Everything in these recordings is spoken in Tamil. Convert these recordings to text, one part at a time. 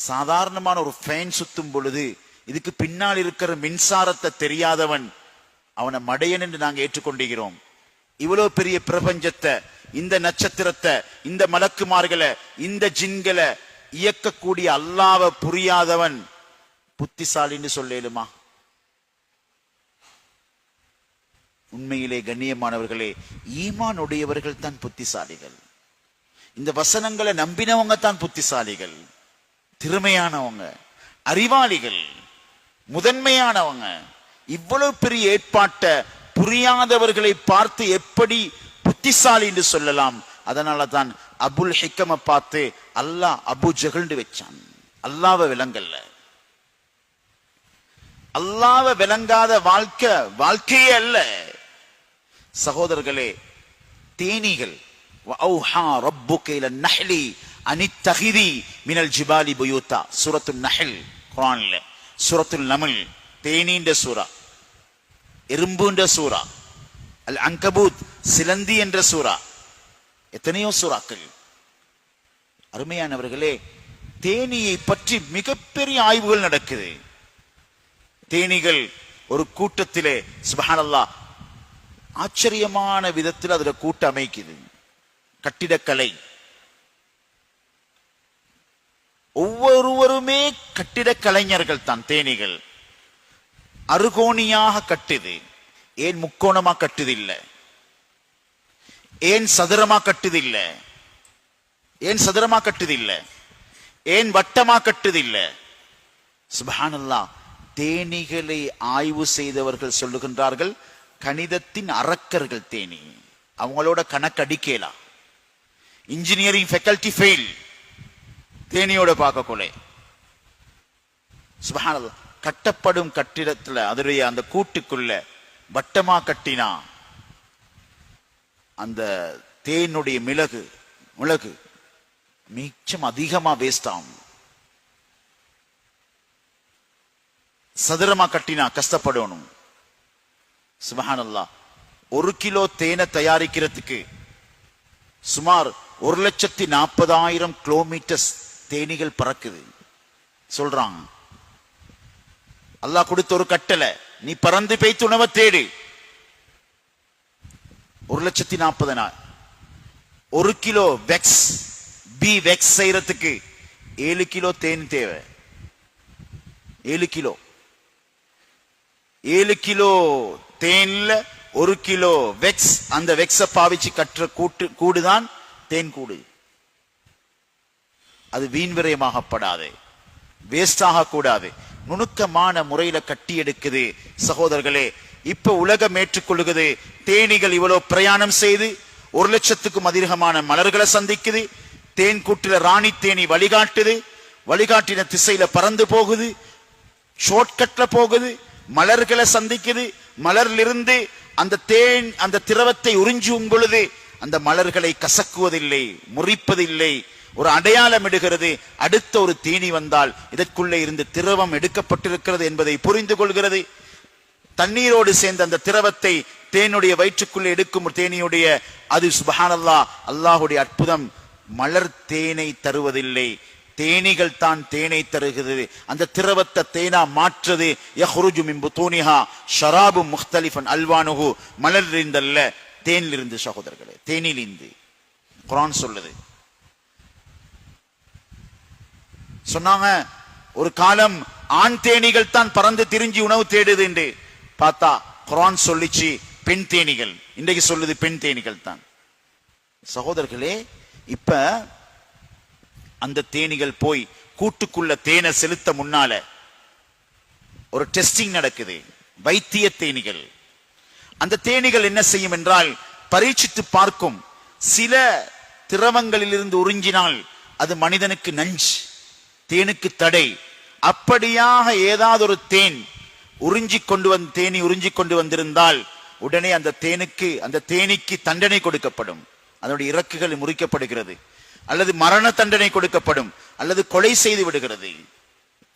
சாதாரணமான ஒரு ஃபேன் சுத்தும் பொழுது இதுக்கு பின்னால் இருக்கிற மின்சாரத்தை தெரியாதவன் அவனை மடையன் என்று நாங்கள் ஏற்றுக்கொண்டிருக்கிறோம். இவ்வளவு பெரிய பிரபஞ்சத்தை, இந்த நட்சத்திரத்தை, இந்த மலக்குமார்களை, இந்த ஜின்களை இயக்கக்கூடிய அல்லாஹ்வை புரியாதவன் புத்திசாலின்னு சொல்லேலுமா? உண்மையிலே கண்ணியமானவர்களே, ஈமான் உடையவர்கள் தான் புத்திசாலிகள். இந்த வசனங்களை நம்பினவங்க தான் புத்திசாலிகள், திறமையானவங்க, அறிவாளிகள், முதன்மையானவங்க. இவ்வளவு பெரிய ஏற்பாட்டை புரியாதவர்களை பார்த்து எப்படி புத்திசாலி என்று சொல்லலாம்? அதனால தான் அபுல் ஹிக்கமை பார்த்து அல்லாஹ் அபு ஜஹல்னு வச்சான். அல்லாஹ்வை விளங்கல்ல. அல்லாஹ்வை விளங்காத வாழ்க்கையே அல்ல. சகோதரர்களே, தேனீகள் சூரத்துல் நஹ்ல் குர்ஆன்ல, சூரத்துல் நம்ல் தேனீண்ட சூரா, எறும்புன்ற சூரா, அல் அன்கபூத் சிலந்தி என்ற சூரா, எத்தனையோ சூறாக்கள். அருமையானவர்களே, தேனியை பற்றி மிகப்பெரிய ஆய்வுகள் நடக்குது. தேனீகள் ஒரு கூட்டத்திலே சுப்ஹானல்லாஹ் ஆச்சரியமான விதத்தில் அதுல கூட்ட அமைக்குது. கட்டிடக்கலை, ஒவ்வொருவருமே கட்டிட கலைஞர்கள் தான். தேனீகள் அறுகோணியாக கட்டுது. ஏன் முக்கோணமா கட்டுது இல்ல? ஏன் சதுரமா கட்டுது இல்ல? ஏன் சதுரமா கட்டுது இல்ல? ஏன் வட்டமா கட்டுது இல்ல? சுப்ஹானல்லாஹ், தேனீகளை ஆய்வு செய்தவர்கள் சொல்லுகின்றார்கள், கணிதத்தின் அரக்கர்கள் தேனி. அவங்களோட கணக்கடிக்கலாம். இன்ஜினியரிங் ஃபேக்கல்டி ஃபெயில் தேனியோட பார்க்கக்குள்ள. சுப்ஹானல்லாஹ், கட்டப்படும் கட்டிடத்துல அதனுடைய அந்த கூட்டுக்குள்ள வட்டமா கட்டினா அந்த தேனுடைய மிளகு மிச்சம் அதிகமா வேஸ்ட் ஆகும். சதுரமா கட்டினா கஷ்டப்படணும். சுப்ஹானல்லாஹ், 1 கிலோ தேனை தயாரிக்கிறதுக்கு சுமார் 1,40,000 கிலோமீட்டர் தேனீகள் பறக்குது சொல்றாங்க. அல்லாஹ் கொடுத்த ஒரு கட்டளை, நீ பறந்து பெய்த்து உணவை தேடு. 1,40,000. 1 கிலோ வெக்ஸ் பி வெக்ஸ் செய்யறதுக்கு 7 கிலோ தேன் தேவை. 7 கிலோ 7 கிலோ தேன்ல 1 கிலோ வெக்ஸ். அந்த வெக்ஸ பாவிச்சு கட்டுற கூடுதான் தேன் கூடு. அது வீண் விரயமாகப்படாது, வேஸ்ட் ஆக கூடாது, நுணுக்கமான முறையில கட்டி எடுக்குது. சகோதரர்களே, இப்ப உலகம் ஏற்றுக்கொள்ளுகிறது, தேனீகள் இவ்வளவு பிரயாணம் செய்து 1,00,000க்கும் அதிகமான மலர்களை சந்திக்குது. தேன் கூட்டில ராணி தேனி வழிகாட்டுது, வழிகாட்டின திசையில பறந்து போகுது, ஷார்ட்கட்ல போகுது, மலர்களை சந்திக்குது. மலரிலிருந்து அந்த தேன் அந்த திரவத்தை உறிஞ்சும் பொழுது அந்த மலர்களை கசக்குவதில்லை, முறிப்பதில்லை, ஒரு அடையாளம் இடுகிறது. அடுத்த ஒரு தேனி வந்தால் இதற்குள்ளே இருந்து திரவம் எடுக்கப்பட்டிருக்கிறது என்பதை புரிந்து கொள்கிறது. தண்ணீரோடு சேர்ந்த அந்த திரவத்தை தேனுடைய வயிற்றுக்குள்ளே எடுக்கும் தேனியுடைய அது சுப்ஹானல்லாஹ், அல்லாஹுடைய அற்புதம். மலர் தேனை தருவதில்லை, தேனீகள் தான் தேனை தருகிறது. அந்த திரவத்தை தேனா மாற்றுது. யஹ்ருஜு மின் புதூனிஹா ஷராபும் முக்தலிஃபன் அல்வானுஹு, மலரிலிருந்தல்ல தேனிலிருந்து. சகோதரர்களே, தேனிலிருந்து குர்ஆன் சொல்லுது. சொன்னாங்க ஒரு காலம் ஆண் தேனீகள் தான் பறந்து திரிஞ்சி உணவு தேடுது என்று. பார்த்தா குர்ஆன் சொல்லிச்சு பெண் தேனீகள். இன்றைக்கு சொல்லுது பெண் தேனீகள் தான். சகோதரர்களே, இப்ப அந்த தேனீகள் போய் கூட்டுக்குள்ள தேனை செலுத்த முன்னால ஒரு டெஸ்டிங் நடக்குது. வைத்திய தேனீகள். அந்த தேனீகள் என்ன செய்யும் என்றால் பரீட்சித்து பார்க்கும். சில திரவங்களிலிருந்து உறிஞ்சினால் அது மனிதனுக்கு நஞ்சு, தேனுக்கு தடை. அப்படியாக ஏதாவது ஒரு தேனி உறிஞ்சி கொண்டு வந்திருந்தால் உடனே அந்த தேனிக்கு தண்டனை கொடுக்கப்படும். அதனுடைய இறக்குகள் முறிக்கப்படுகிறது, அல்லது மரண தண்டனை கொடுக்கப்படும், அல்லது கொலை செய்து விடுகிறது.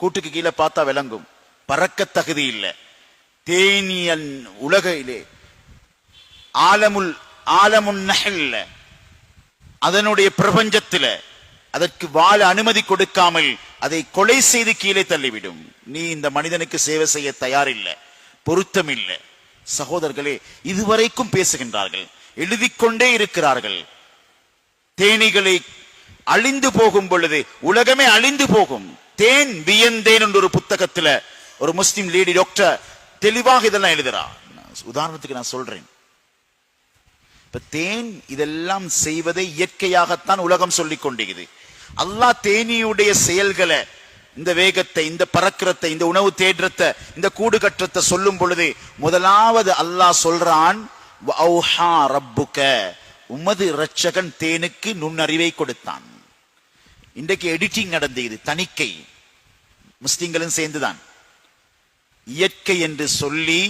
கூட்டுக்கு கீழே பார்த்தா விளங்கும், பறக்க தகுதி இல்லை. தேனியன் உலகிலே ஆலமுன் நஹ்ல், அதனுடைய பிரபஞ்சத்தில் அதற்கு வாழ அனுமதி கொடுக்காமல் அதை கொலை செய்து கீழே தள்ளிவிடும். நீ இந்த மனிதனுக்கு சேவை செய்ய தயாரில்லை, பொருத்தம் இல்லை. சகோதரர்களே, இதுவரைக்கும் பேசுகின்றார்கள், எழுதிக்கொண்டே இருக்கிறார்கள். தேனீகளை அழிந்து போகும் பொழுது உலகமே அழிந்து போகும். தேன் வியந்தேன் என்ற ஒரு புத்தகத்துல ஒரு முஸ்லிம் லேடி டாக்டர் தெளிவாக இதெல்லாம் எழுதுறார். உதாரணத்துக்கு நான் சொல்றேன், இப்ப தேன் இதெல்லாம் செய்வதை இயற்கையாகத்தான் உலகம் சொல்லிக் கொண்டிருக்குது. அல்லாஹ் தேனியுடைய செயல்களை, இந்த வேகத்தை, இந்த பறக்கிறத்தை, இந்த உணவு தேற்றத்தை, இந்த கூடு கற்றத்தை சொல்லும் பொழுது முதலாவது அல்லாஹ் சொல்றான், ரப்புக, உமது இரட்சகன் தேனுக்கு நுண்ணறிவை கொடுத்தான். இன்றைக்கு எடிட்டிங் நடந்தது, தணிக்கை முஸ்லிம்களும் சேர்ந்துதான். இயற்கை என்று சொல்லி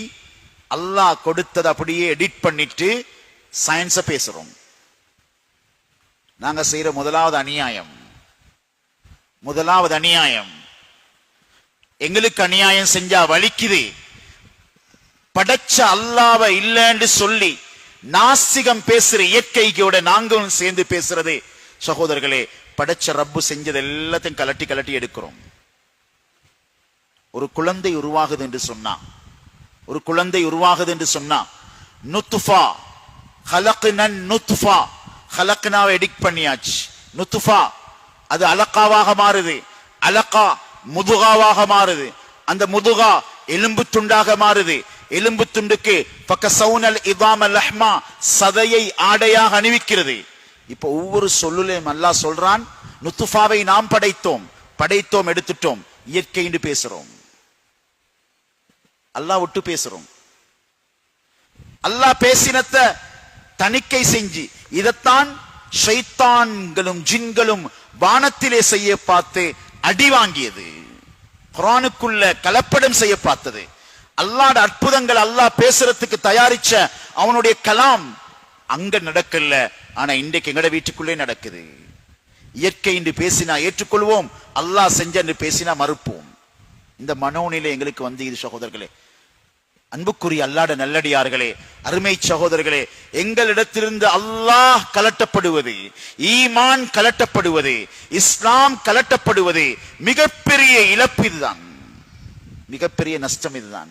அல்லாஹ் கொடுத்தது அப்படியே எடிட் பண்ணிட்டு சயின்ஸ பேசுறோம். நாங்க செய்யற முதலாவது அநியாயம். எங்களுக்கு அநியாயம் செஞ்சா வலிக்குது. படைச்ச அல்லாஹ்வை இல்லைன்னு சொல்லி நாஸ்திகம் பேசுற இயற்கையோட நாங்களும் சேர்ந்து பேசுறது. சகோதரர்களே, படைச்ச ரப்பு செஞ்சது எல்லாத்தையும் கலட்டி கலட்டி எடுக்கிறோம். ஒரு குழந்தை உருவாகுது என்று சொன்னா நுத்ஃபா ஹலக்னன் நுத்ஃபா, ஹலக்னாவை எடிட் பண்ணியாச்சு. நுத்ஃபா அது அலக்காவாக மாறுது, அலக்கா முதுகாவாக மாறுது, அந்த முதுகா எலும்பு துண்டாக மாறுது, எலும்பு துண்டுக்கு ஃபகஸௌனல் இதாம லஹ்மா, சதையை ஆடையாக அணிவிக்கிறது. இப்ப ஒவ்வொரு சொல்லுலையும் அல்லாஹ் சொல்றான், நுத்ஃபாவை நாம் படைத்தோம் எடுத்துட்டோம். இயற்கை என்று பேசுறோம், அல்லாஹ் விட்டு பேசுறோம். அல்லாஹ் பேசினத்த தணிக்கை செஞ்சு இதத்தான் ஷைத்தான்களும் ஜின்களும் வானத்திலே செய்ய பார்த்து அடி வாங்கியது. குர்ஆனுக்குள்ள கலப்படம் செய்ய பார்த்தது. அல்லாஹ்ட அற்புதங்கள் அல்லாஹ் பேசுறதுக்கு தயாரிச்ச அவனுடைய கலாம் அங்க நடக்கல. ஆனா இன்றைக்கு எங்கட வீட்டுக்குள்ளே நடக்குது. இயற்கை என்று பேசினா ஏற்றுக்கொள்வோம், அல்லாஹ் செஞ்ச என்று பேசினா மறுப்போம். இந்த மனோநிலை எங்களுக்கு வந்து இது. சகோதரர்களே, அன்புக்குரிய அல்லாஹ்ட நல்லடியார்களே, அருமை சகோதரர்களே, எங்களிடத்திலிருந்து அல்லாஹ் கலட்டப்படுவது, ஈமான் கலட்டப்படுவது, இஸ்லாம் கலட்டப்படுவது மிகப்பெரிய இழப்பு இதுதான், மிகப்பெரிய நஷ்டம் இதுதான்.